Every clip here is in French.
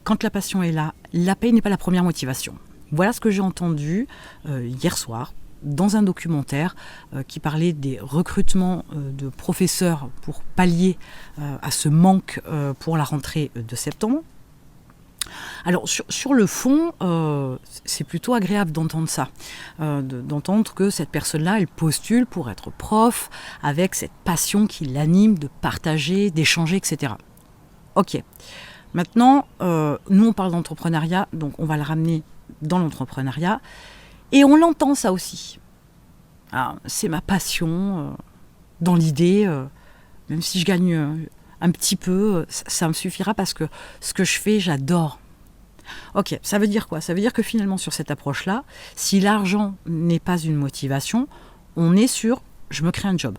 quand la passion est là, la paye n'est pas la première motivation. Voilà ce que j'ai entendu hier soir dans un documentaire qui parlait des recrutements de professeurs pour pallier à ce manque pour la rentrée de septembre. Alors sur le fond, c'est plutôt agréable d'entendre ça, d'entendre que cette personne-là, elle postule pour être prof avec cette passion qui l'anime de partager, d'échanger, etc. Ok, maintenant, nous on parle d'entrepreneuriat, donc on va le ramener dans l'entrepreneuriat, et on l'entend ça aussi. Alors, c'est ma passion, dans l'idée, même si je gagne un petit peu, ça me suffira parce que ce que je fais, j'adore. Ok, ça veut dire quoi ? Ça veut dire que finalement, sur cette approche-là, si l'argent n'est pas une motivation, on est sur « je me crée un job ».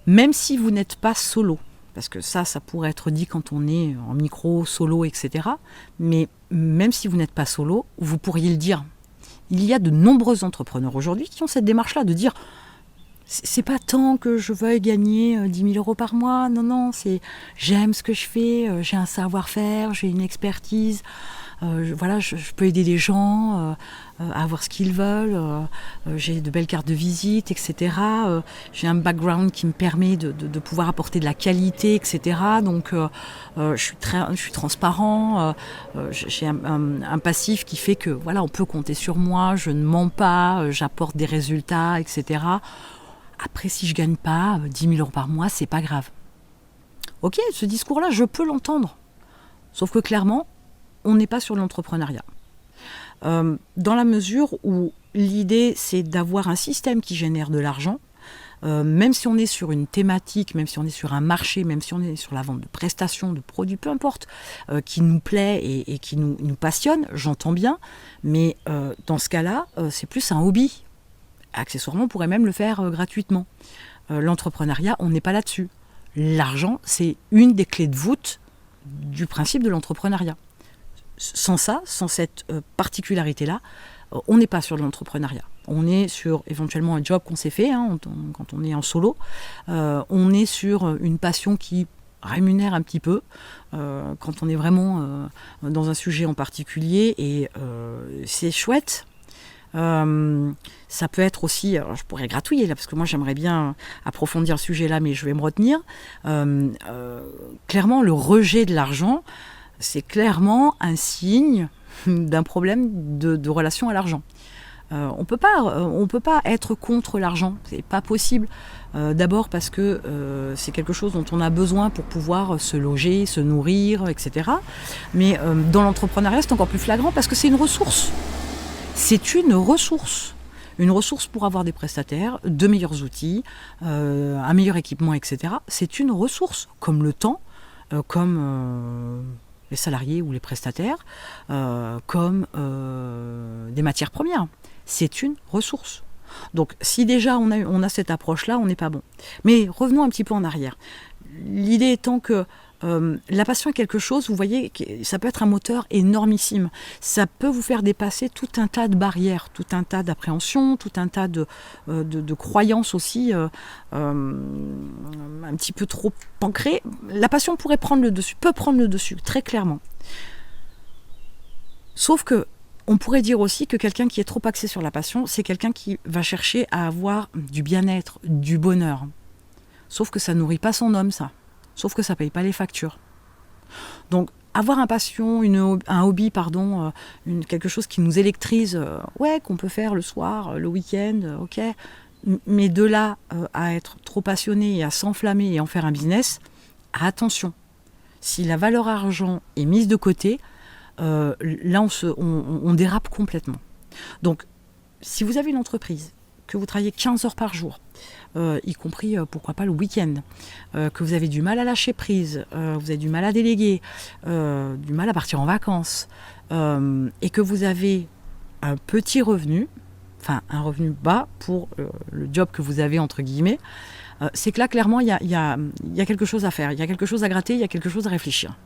Même si vous n'êtes pas solo, parce que ça pourrait être dit quand on est en micro, solo, etc. Mais même si vous n'êtes pas solo, vous pourriez le dire. Il y a de nombreux entrepreneurs aujourd'hui qui ont cette démarche-là de dire c'est pas tant que je veuille gagner 10 000 € par mois, non, c'est j'aime ce que je fais, j'ai un savoir-faire, j'ai une expertise, je peux aider des gens à avoir ce qu'ils veulent, j'ai de belles cartes de visite, etc. J'ai un background qui me permet de pouvoir apporter de la qualité, etc. Donc je suis transparent, j'ai un passif qui fait que voilà, on peut compter sur moi, je ne mens pas, j'apporte des résultats, etc. Après, si je ne gagne pas 10 000 € par mois, c'est pas grave. Ok, ce discours-là, je peux l'entendre. Sauf que clairement, on n'est pas sur l'entrepreneuriat. Dans la mesure où l'idée, c'est d'avoir un système qui génère de l'argent, même si on est sur une thématique, même si on est sur un marché, même si on est sur la vente de prestations, de produits, peu importe, qui nous plaît et qui nous passionne, j'entends bien, mais dans ce cas-là, c'est plus un hobby. Accessoirement, on pourrait même le faire gratuitement. L'entrepreneuriat, on n'est pas là-dessus. L'argent, c'est une des clés de voûte du principe de l'entrepreneuriat. Sans ça, sans cette particularité-là, on n'est pas sur l'entrepreneuriat. On est sur éventuellement un job qu'on s'est fait quand on est en solo. On est sur une passion qui rémunère un petit peu quand on est vraiment dans un sujet en particulier. Et c'est chouette. Ça peut être aussi, alors je pourrais gratouiller là parce que moi j'aimerais bien approfondir le sujet là, mais je vais me retenir. Clairement, le rejet de l'argent, c'est clairement un signe d'un problème de relation à l'argent. On peut pas être contre l'argent, c'est pas possible. D'abord parce que c'est quelque chose dont on a besoin pour pouvoir se loger, se nourrir, etc. Mais dans l'entrepreneuriat, c'est encore plus flagrant parce que c'est une ressource. C'est une ressource pour avoir des prestataires, de meilleurs outils, un meilleur équipement, etc. C'est une ressource, comme le temps, comme les salariés ou les prestataires, comme des matières premières. C'est une ressource. Donc si déjà on a cette approche-là, on n'est pas bon. Mais revenons un petit peu en arrière. L'idée étant que la passion est quelque chose, vous voyez, ça peut être un moteur énormissime. Ça peut vous faire dépasser tout un tas de barrières, tout un tas d'appréhensions, tout un tas de croyances aussi un petit peu trop ancrées. La passion peut prendre le dessus, très clairement. Sauf que on pourrait dire aussi que quelqu'un qui est trop axé sur la passion, c'est quelqu'un qui va chercher à avoir du bien-être, du bonheur. Sauf que ça nourrit pas son homme, ça. Sauf que ça ne paye pas les factures. Donc, avoir un passion, un hobby, quelque chose qui nous électrise, qu'on peut faire le soir, le week-end, ok. Mais de là à être trop passionné et à s'enflammer et en faire un business, attention. Si la valeur argent est mise de côté, là on dérape complètement. Donc, si vous avez une entreprise, que vous travaillez 15 heures par jour, y compris, pourquoi pas, le week-end, que vous avez du mal à lâcher prise, vous avez du mal à déléguer, du mal à partir en vacances, et que vous avez un petit revenu, enfin un revenu bas pour le job que vous avez, entre guillemets, c'est que là, clairement, il y a quelque chose à faire, il y a quelque chose à gratter, il y a quelque chose à réfléchir.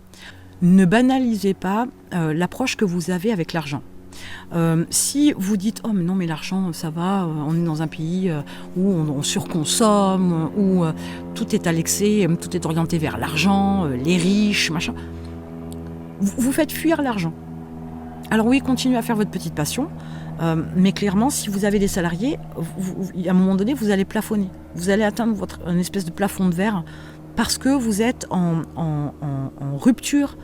Ne banalisez pas l'approche que vous avez avec l'argent. Si vous dites « Oh mais non, mais l'argent, ça va, on est dans un pays où on surconsomme, où tout est à l'excès, tout est orienté vers l'argent, les riches, machin. » Vous faites fuir l'argent. Alors oui, continuez à faire votre petite passion, mais clairement, si vous avez des salariés, à un moment donné, vous allez plafonner. Vous allez atteindre une espèce de plafond de verre parce que vous êtes en rupture,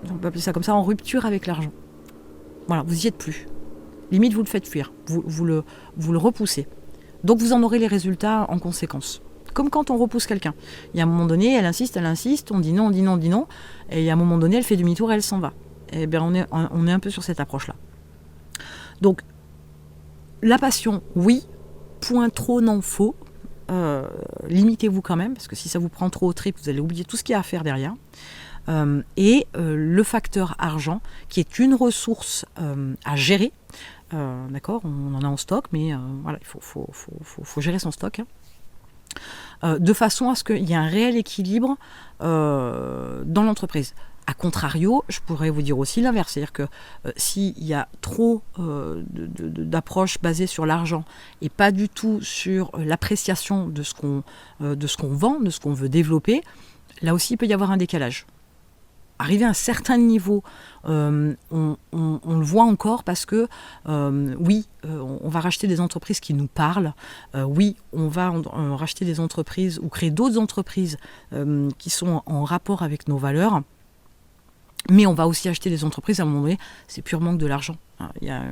on peut appeler ça comme ça, en rupture avec l'argent. Voilà, vous n'y êtes plus. Limite, vous le faites fuir, vous le repoussez. Donc vous en aurez les résultats en conséquence. Comme quand on repousse quelqu'un. Il y a un moment donné, elle insiste, on dit non, et il y a un moment donné, elle fait demi-tour et elle s'en va. Eh bien, on est un peu sur cette approche-là. Donc, la passion, oui, point trop, non, faux. Limitez-vous quand même, parce que si ça vous prend trop au trip, vous allez oublier tout ce qu'il y a à faire derrière. Le facteur argent, qui est une ressource à gérer, d'accord, on en a en stock, mais voilà, il faut gérer son stock, de façon à ce qu'il y ait un réel équilibre dans l'entreprise. A contrario, je pourrais vous dire aussi l'inverse, c'est-à-dire que s'il y a trop d'approches basées sur l'argent et pas du tout sur l'appréciation de ce qu'on vend, de ce qu'on veut développer, là aussi il peut y avoir un décalage. Arrivé à un certain niveau, on le voit encore parce que on va racheter des entreprises qui nous parlent, on va racheter des entreprises ou créer d'autres entreprises qui sont en rapport avec nos valeurs. Mais on va aussi acheter des entreprises, à un moment donné, c'est pur manque de l'argent. Il y a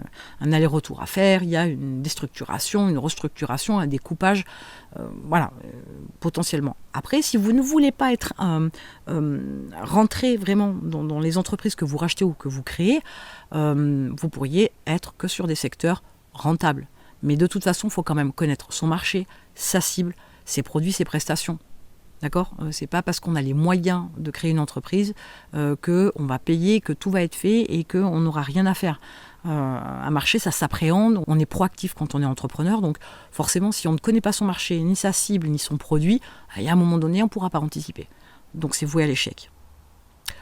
un aller-retour à faire, il y a une déstructuration, une restructuration, un découpage, potentiellement. Après, si vous ne voulez pas être rentrer vraiment dans les entreprises que vous rachetez ou que vous créez, vous pourriez être que sur des secteurs rentables. Mais de toute façon, il faut quand même connaître son marché, sa cible, ses produits, ses prestations. D'accord ? C'est pas parce qu'on a les moyens de créer une entreprise qu'on va payer, que tout va être fait et qu'on n'aura rien à faire. Un marché, ça s'appréhende, on est proactif quand on est entrepreneur, donc forcément, si on ne connaît pas son marché, ni sa cible, ni son produit, à un moment donné, on ne pourra pas anticiper. Donc c'est voué à l'échec.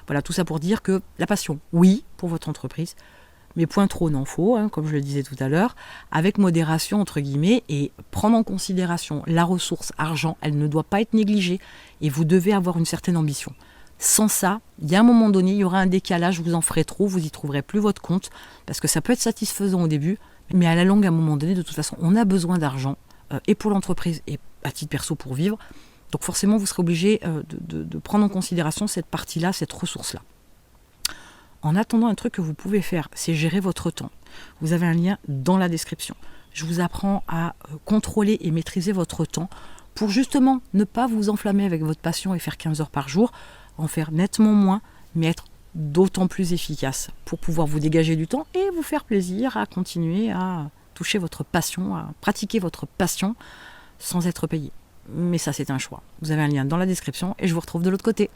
Voilà, tout ça pour dire que la passion, oui, pour votre entreprise, mais point trop, non faux, comme je le disais tout à l'heure, avec modération, entre guillemets, et prendre en considération la ressource argent, elle ne doit pas être négligée, et vous devez avoir une certaine ambition. Sans ça, il y a un moment donné, il y aura un décalage, vous en ferez trop, vous n'y trouverez plus votre compte, parce que ça peut être satisfaisant au début, mais à la longue, à un moment donné, de toute façon, on a besoin d'argent, et pour l'entreprise, et à titre perso pour vivre, donc forcément, vous serez obligé de prendre en considération cette partie-là, cette ressource-là. En attendant, un truc que vous pouvez faire, c'est gérer votre temps. Vous avez un lien dans la description. Je vous apprends à contrôler et maîtriser votre temps pour justement ne pas vous enflammer avec votre passion et faire 15 heures par jour, en faire nettement moins, mais être d'autant plus efficace pour pouvoir vous dégager du temps et vous faire plaisir à continuer à toucher votre passion, à pratiquer votre passion sans être payé. Mais ça, c'est un choix. Vous avez un lien dans la description et je vous retrouve de l'autre côté.